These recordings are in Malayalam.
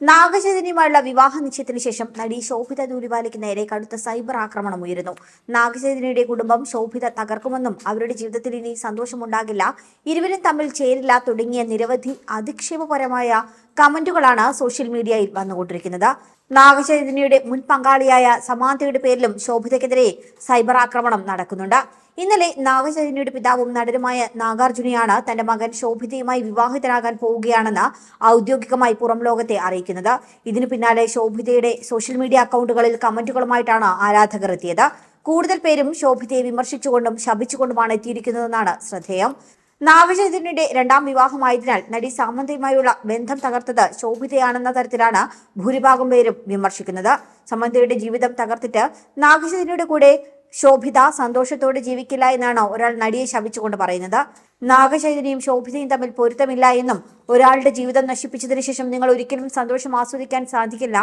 നാഗചൈതന്യയുമായുള്ള വിവാഹ നിശ്ചയത്തിന് ശേഷം നടി ശോഭിത ധൂലിപാലയ്ക്ക് നേരെ കടുത്ത സൈബർ ആക്രമണം ഉയരുന്നു. നാഗചൈതന്യയുടെ കുടുംബം ശോഭിത തകർക്കുമെന്നും അവരുടെ ജീവിതത്തിൽ ഇനി സന്തോഷമുണ്ടാകില്ല, ഇരുവരും തമ്മിൽ ചേരില്ല തുടങ്ങിയ നിരവധി അധിക്ഷേപപരമായ കമന്റുകളാണ് സോഷ്യൽ മീഡിയയിൽ വന്നുകൊണ്ടിരിക്കുന്നത്. നാഗചൈതന്യയുടെ മുൻ പങ്കാളിയായ സമാന്തയുടെ പേരിലും ശോഭിതയ്ക്കെതിരെ സൈബർ ആക്രമണം നടക്കുന്നുണ്ട്. ഇന്നലെ നാഗചൈതന്യയുടെ പിതാവും നടനുമായ നാഗാർജുനയാണ് തന്റെ മകൻ ശോഭിതയുമായി വിവാഹിതനാകാൻ പോവുകയാണെന്ന് ഔദ്യോഗികമായി പുറം ലോകത്തെ അറിയിക്കുന്നത്. ഇതിനു പിന്നാലെ ശോഭിതയുടെ സോഷ്യൽ മീഡിയ അക്കൗണ്ടുകളിൽ കമന്റുകളുമായിട്ടാണ് ആരാധകർ എത്തിയത്. കൂടുതൽ പേരും ശോഭിതയെ വിമർശിച്ചുകൊണ്ടും ശപിച്ചുകൊണ്ടുമാണ് എത്തിയിരിക്കുന്നതെന്നാണ് ശ്രദ്ധേയം. നാഗചൈതന്യയുടെ രണ്ടാം വിവാഹമായതിനാൽ നടി സാമന്തയുമായുള്ള ബന്ധം തകർത്തത് ശോഭിതയാണെന്ന തരത്തിലാണ് ഭൂരിഭാഗം പേരും വിമർശിക്കുന്നത്. സമന്തയുടെ ജീവിതം തകർത്തിട്ട് നാഗചൈതന്യയുടെ കൂടെ ശോഭിത സന്തോഷത്തോടെ ജീവിക്കില്ല എന്നാണ് ഒരാൾ നടിയെ ശപിച്ചുകൊണ്ട് പറയുന്നത്. നാഗചൈതന്യയും ശോഭിതയും തമ്മിൽ പൊരുത്തമില്ല എന്നും ഒരാളുടെ ജീവിതം നശിപ്പിച്ചതിനു ശേഷം നിങ്ങൾ ഒരിക്കലും സന്തോഷം ആസ്വദിക്കാൻ സാധിക്കില്ല.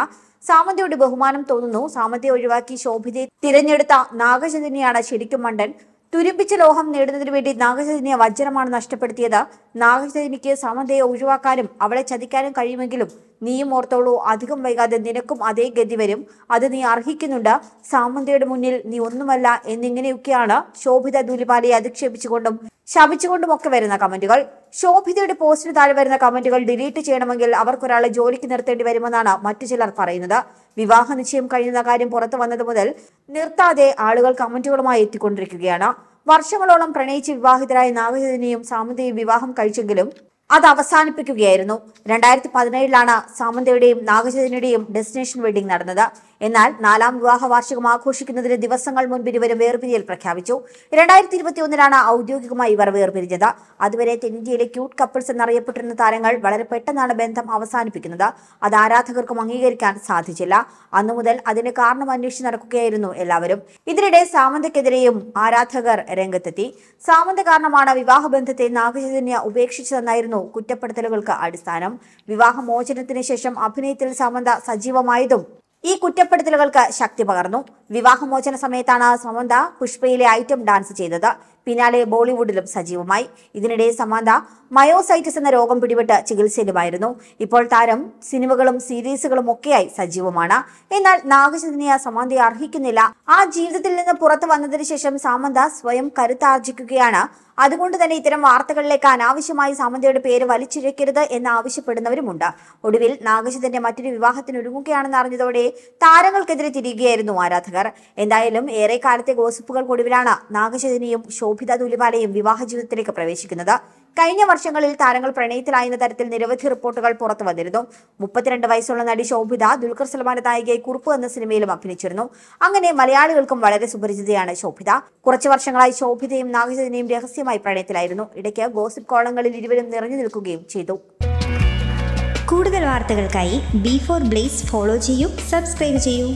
സാമന്തയോട് ബഹുമാനം തോന്നുന്നു. സാമന്തയെ ഒഴിവാക്കി ശോഭിതയെ തിരഞ്ഞെടുത്ത നാഗചൈതന്യയാണ് ശരിക്കും മണ്ടൻ. തുരുമ്പിച്ച ലോഹം നേടുന്നതിനു വേണ്ടി നാഗചൈതന്യ വജ്രമാണ് നഷ്ടപ്പെടുത്തിയത്. നാഗചൈതന്യക്ക് സാമന്തയെ ഒഴിവാക്കാനും അവളെ ചതിക്കാനും കഴിയുമെങ്കിലും നീയും ഓർത്തോളൂ, അധികം വൈകാതെ നിനക്കും അതേ ഗതി വരും. അത് നീ അർഹിക്കുന്നുണ്ട്. സാമന്തയുടെ മുന്നിൽ നീ ഒന്നുമല്ല എന്നിങ്ങനെയൊക്കെയാണ് ശോഭിത ധൂലിപാലയെ അധിക്ഷേപിച്ചുകൊണ്ടും ശപിച്ചുകൊണ്ടുമൊക്കെ വരുന്ന കമന്റുകൾ. ശോഭിതയുടെ പോസ്റ്റിന് താഴെ വരുന്ന കമന്റുകൾ ഡിലീറ്റ് ചെയ്യണമെങ്കിൽ അവർക്കൊരാളെ ജോലിക്ക് നിർത്തേണ്ടി വരുമെന്നാണ് മറ്റു ചിലർ പറയുന്നത്. വിവാഹ നിശ്ചയം കഴിയുന്ന കാര്യം പുറത്തു വന്നത് മുതൽ നിർത്താതെ ആളുകൾ കമന്റുകളുമായി എത്തിക്കൊണ്ടിരിക്കുകയാണ്. വർഷങ്ങളോളം പ്രണയിച്ച് വിവാഹിതരായ നാഗചൈതന്യയും സാമന്തയും വിവാഹം കഴിച്ചെങ്കിലും അത് അവസാനിപ്പിക്കുകയായിരുന്നു. 2017 സാമന്തയുടെയും നാഗചൈതന്യയുടെയും ഡെസ്റ്റിനേഷൻ വെഡിംഗ് നടന്നത്. എന്നാൽ 4ാം വിവാഹ വാർഷികം ആഘോഷിക്കുന്നതിന് ദിവസങ്ങൾ മുൻപ് ഇരുവരും വേർപിരിയൽ പ്രഖ്യാപിച്ചു. 2021 ഔദ്യോഗികമായി ഇവർ വേർപിരിഞ്ഞത്. അതുവരെ തെന്നിന്ത്യയിലെ ക്യൂട്ട് കപ്പിൾസ് എന്നറിയപ്പെട്ടിരുന്ന താരങ്ങൾ വളരെ പെട്ടെന്നാണ് ബന്ധം അവസാനിപ്പിക്കുന്നത്. അത് ആരാധകർക്കും അംഗീകരിക്കാൻ സാധിച്ചില്ല. അന്നു മുതൽ അതിന്റെ കാരണം അന്വേഷിച്ച് നടക്കുകയായിരുന്നു എല്ലാവരും. ഇതിനിടെ സാമന്തയ്ക്കെതിരെയും ആരാധകർ രംഗത്തെത്തി. സാമന്ത കാരണമാണ് വിവാഹബന്ധത്തെ നാഗചൈതന്യ ഉപേക്ഷിച്ചതെന്നായിരുന്നു കുറ്റപ്പെടുത്തലുകൾക്ക് അടിസ്ഥാനം. വിവാഹമോചനത്തിന് ശേഷം അഭിനയത്തിൽ സാമന്ത സജീവമായതും ഈ കുറ്റപ്പെടുത്തലുകൾക്ക് ശക്തി പകർന്നു. വിവാഹമോചന സമയത്താണ് സമന്ത പുഷ്പയിലെ ഐറ്റം ഡാൻസ് ചെയ്തത്. പിന്നാലെ ബോളിവുഡിലും സജീവമായി. ഇതിനിടെ സമന്ത മയോസൈറ്റിസ് എന്ന രോഗം പിടിപെട്ട് ചികിത്സയിലുമായിരുന്നു. ഇപ്പോൾ താരം സിനിമകളും സീരീസുകളും ഒക്കെയായി സജീവമാണ്. എന്നാൽ നാഗചൈതന്യ സമന്തയെ അർഹിക്കുന്നില്ല. ആ ജീവിതത്തിൽ നിന്ന് പുറത്തു വന്നതിന് ശേഷം സാമന്ത സ്വയം കരുത്താർജിക്കുകയാണ്. അതുകൊണ്ട് തന്നെ ഇത്തരം വാർത്തകളിലേക്ക് അനാവശ്യമായി സാമന്തയുടെ പേര് വലിച്ചിഴക്കരുത് എന്ന് ആവശ്യപ്പെടുന്നവരുമുണ്ട്. ഒടുവിൽ നാഗചൈതന്യ മറ്റൊരു വിവാഹത്തിന് ഒരുങ്ങുകയാണെന്ന് അറിഞ്ഞതോടെ താരങ്ങൾക്കെതിരെ തിരികുകയായിരുന്നു ആരാധകർ. എന്തായാലും ഏറെക്കാലത്തെ ഗോസിപ്പുകൾക്കൊടുവിലാണ് നാഗചൈതന്യയും ശോഭിത ധൂലിപാലയും വിവാഹ ജീവിതത്തിലേക്ക് പ്രവേശിക്കുന്നത്. കഴിഞ്ഞ വർഷങ്ങളിൽ താരങ്ങൾ പ്രണയത്തിലായെന്ന തരത്തിൽ നിരവധി റിപ്പോർട്ടുകൾ പുറത്തു വന്നിരുന്നു. 32 വയസ്സുള്ള നടി ശോഭിത ദുൽഖർ സൽമാന്റെ നായികയായി കുറുപ്പ് എന്ന സിനിമയിലും അഭിനയിച്ചിരുന്നു. അങ്ങനെ മലയാളികൾക്കും വളരെ സുപരിചിതയാണ് ശോഭിത. കുറച്ചു വർഷങ്ങളായി ശോഭിതയും നാഗചൈതന്യയും രഹസ്യമായി പ്രണയത്തിലായിരുന്നു. ഇടയ്ക്ക് ഗോസിപ്പ് കോളങ്ങളിൽ ഇരുവരും നിറഞ്ഞു നിൽക്കുകയും ചെയ്തു. കൂടുതൽ വാർത്തകൾക്കായി B4 Blaze ഫോളോ ചെയ്യൂ, സബ്സ്ക്രൈബ് ചെയ്യൂ.